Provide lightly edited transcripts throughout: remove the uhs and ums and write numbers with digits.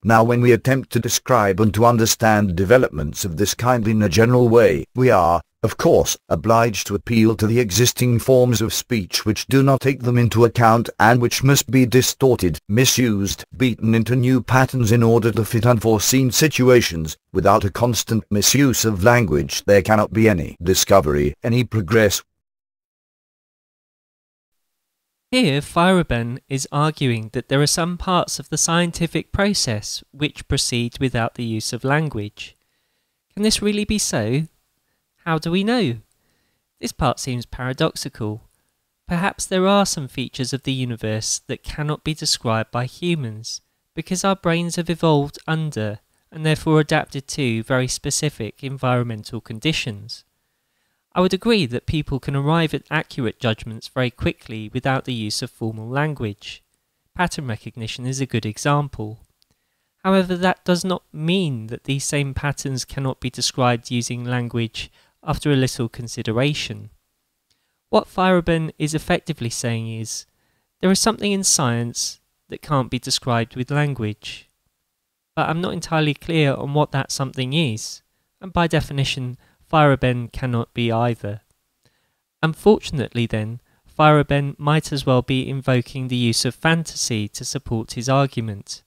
Now when we attempt to describe and to understand developments of this kind in a general way, we are, of course, obliged to appeal to the existing forms of speech which do not take them into account and which must be distorted, misused, beaten into new patterns in order to fit unforeseen situations. Without a constant misuse of language there cannot be any discovery, any progress. Here Feyerabend is arguing that there are some parts of the scientific process which proceed without the use of language. Can this really be so? How do we know? This part seems paradoxical. Perhaps there are some features of the universe that cannot be described by humans, because our brains have evolved under, and therefore adapted to, very specific environmental conditions. I would agree that people can arrive at accurate judgments very quickly without the use of formal language. Pattern recognition is a good example. However, that does not mean that these same patterns cannot be described using language after a little consideration. What Feyerabend is effectively saying is, there is something in science that can't be described with language. But I'm not entirely clear on what that something is, and by definition, Feyerabend cannot be either. Unfortunately then, Feyerabend might as well be invoking the use of fantasy to support his argument.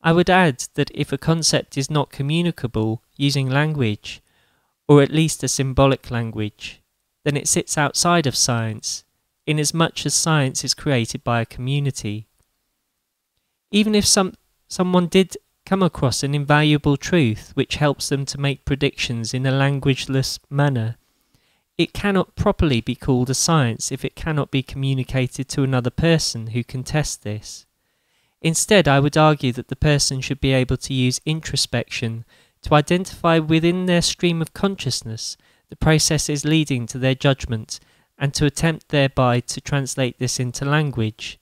I would add that if a concept is not communicable using language, or at least a symbolic language, then it sits outside of science, inasmuch as science is created by a community. Even if someone did come across an invaluable truth which helps them to make predictions in a languageless manner, it cannot properly be called a science if it cannot be communicated to another person who can test this. Instead, I would argue that the person should be able to use introspection to identify within their stream of consciousness the processes leading to their judgment and to attempt thereby to translate this into language.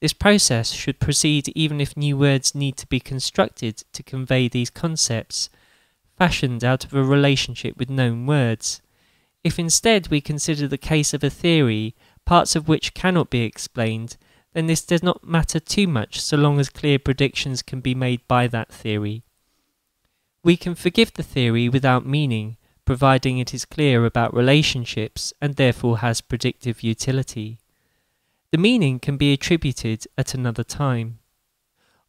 This process should proceed even if new words need to be constructed to convey these concepts, fashioned out of a relationship with known words. If instead we consider the case of a theory, parts of which cannot be explained, then this does not matter too much so long as clear predictions can be made by that theory. We can forgive the theory without meaning, providing it is clear about relationships and therefore has predictive utility. The meaning can be attributed at another time.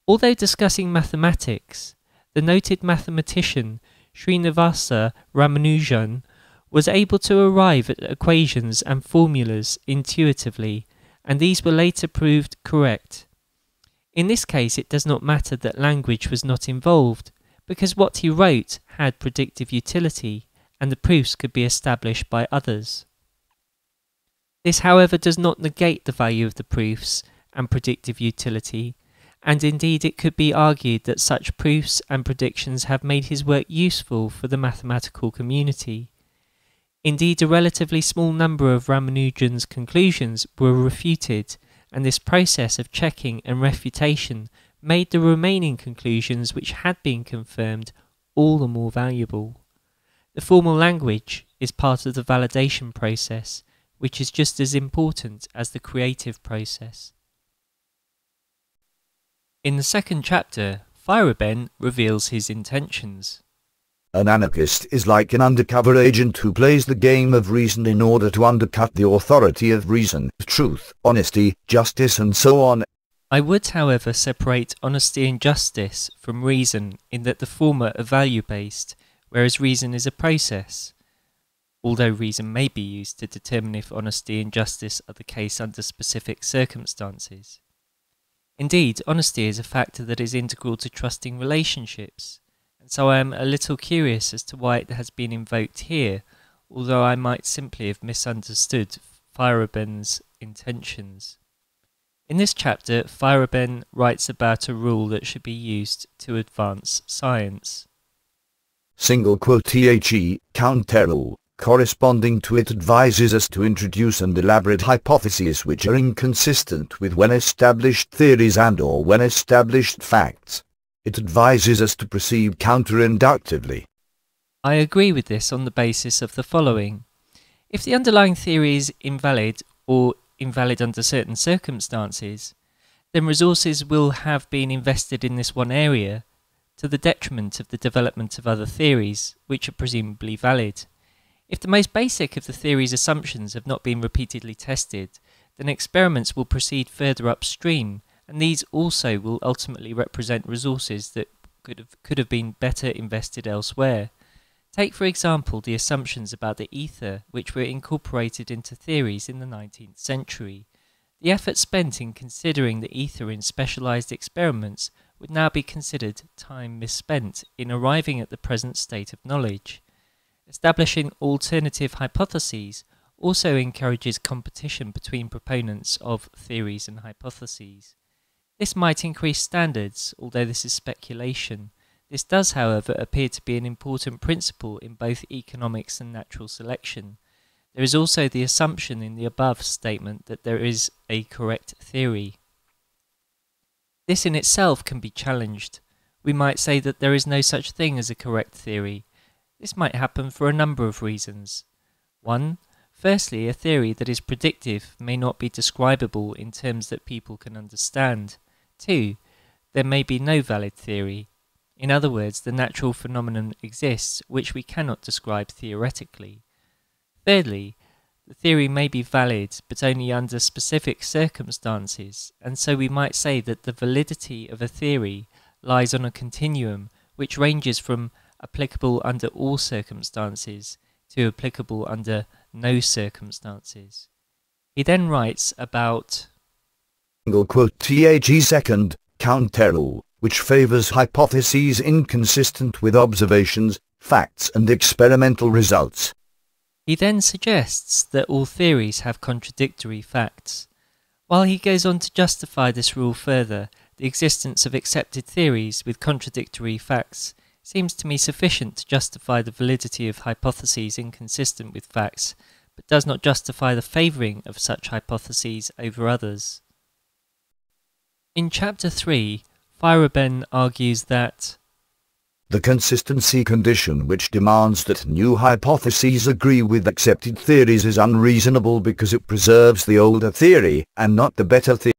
Although discussing mathematics, the noted mathematician Srinivasa Ramanujan was able to arrive at equations and formulas intuitively, and these were later proved correct. In this case, it does not matter that language was not involved, because what he wrote had predictive utility, and the proofs could be established by others. This, however, does not negate the value of the proofs and predictive utility, and indeed it could be argued that such proofs and predictions have made his work useful for the mathematical community. Indeed, a relatively small number of Ramanujan's conclusions were refuted, and this process of checking and refutation made the remaining conclusions which had been confirmed all the more valuable. The formal language is part of the validation process, which is just as important as the creative process. In the second chapter, Feyerabend reveals his intentions. An anarchist is like an undercover agent who plays the game of reason in order to undercut the authority of reason, truth, honesty, justice and so on. I would, however, separate honesty and justice from reason in that the former are value-based, whereas reason is a process, although reason may be used to determine if honesty and justice are the case under specific circumstances. Indeed, honesty is a factor that is integral to trusting relationships, and so I am a little curious as to why it has been invoked here, although I might simply have misunderstood Feyerabend's intentions. In this chapter, Feyerabend writes about a rule that should be used to advance science. Single quote The counter rule, corresponding to it, advises us to introduce and elaborate hypotheses which are inconsistent with well-established theories and/or well-established facts. It advises us to proceed counter-inductively. I agree with this on the basis of the following. If the underlying theory is invalid or invalid under certain circumstances, then resources will have been invested in this one area to the detriment of the development of other theories, which are presumably valid. If the most basic of the theory's assumptions have not been repeatedly tested, then experiments will proceed further upstream, and these also will ultimately represent resources that could have been better invested elsewhere. Take, for example, the assumptions about the ether, which were incorporated into theories in the 19th century. The effort spent in considering the ether in specialized experiments would now be considered time misspent in arriving at the present state of knowledge. Establishing alternative hypotheses also encourages competition between proponents of theories and hypotheses. This might increase standards, although this is speculation. This does, however, appear to be an important principle in both economics and natural selection. There is also the assumption in the above statement that there is a correct theory. This in itself can be challenged. We might say that there is no such thing as a correct theory. This might happen for a number of reasons. 1. Firstly, a theory that is predictive may not be describable in terms that people can understand. 2. There may be no valid theory. In other words, the natural phenomenon exists which we cannot describe theoretically. Thirdly, the theory may be valid but only under specific circumstances, and so we might say that the validity of a theory lies on a continuum which ranges from applicable under all circumstances to applicable under no circumstances. He then writes about "TAG second counter rule, which favors hypotheses inconsistent with observations, facts and experimental results." He then suggests that all theories have contradictory facts. While he goes on to justify this rule further, the existence of accepted theories with contradictory facts seems to me sufficient to justify the validity of hypotheses inconsistent with facts, but does not justify the favouring of such hypotheses over others. In Chapter 3, Feyerabend argues that the consistency condition which demands that new hypotheses agree with accepted theories is unreasonable because it preserves the older theory and not the better theory.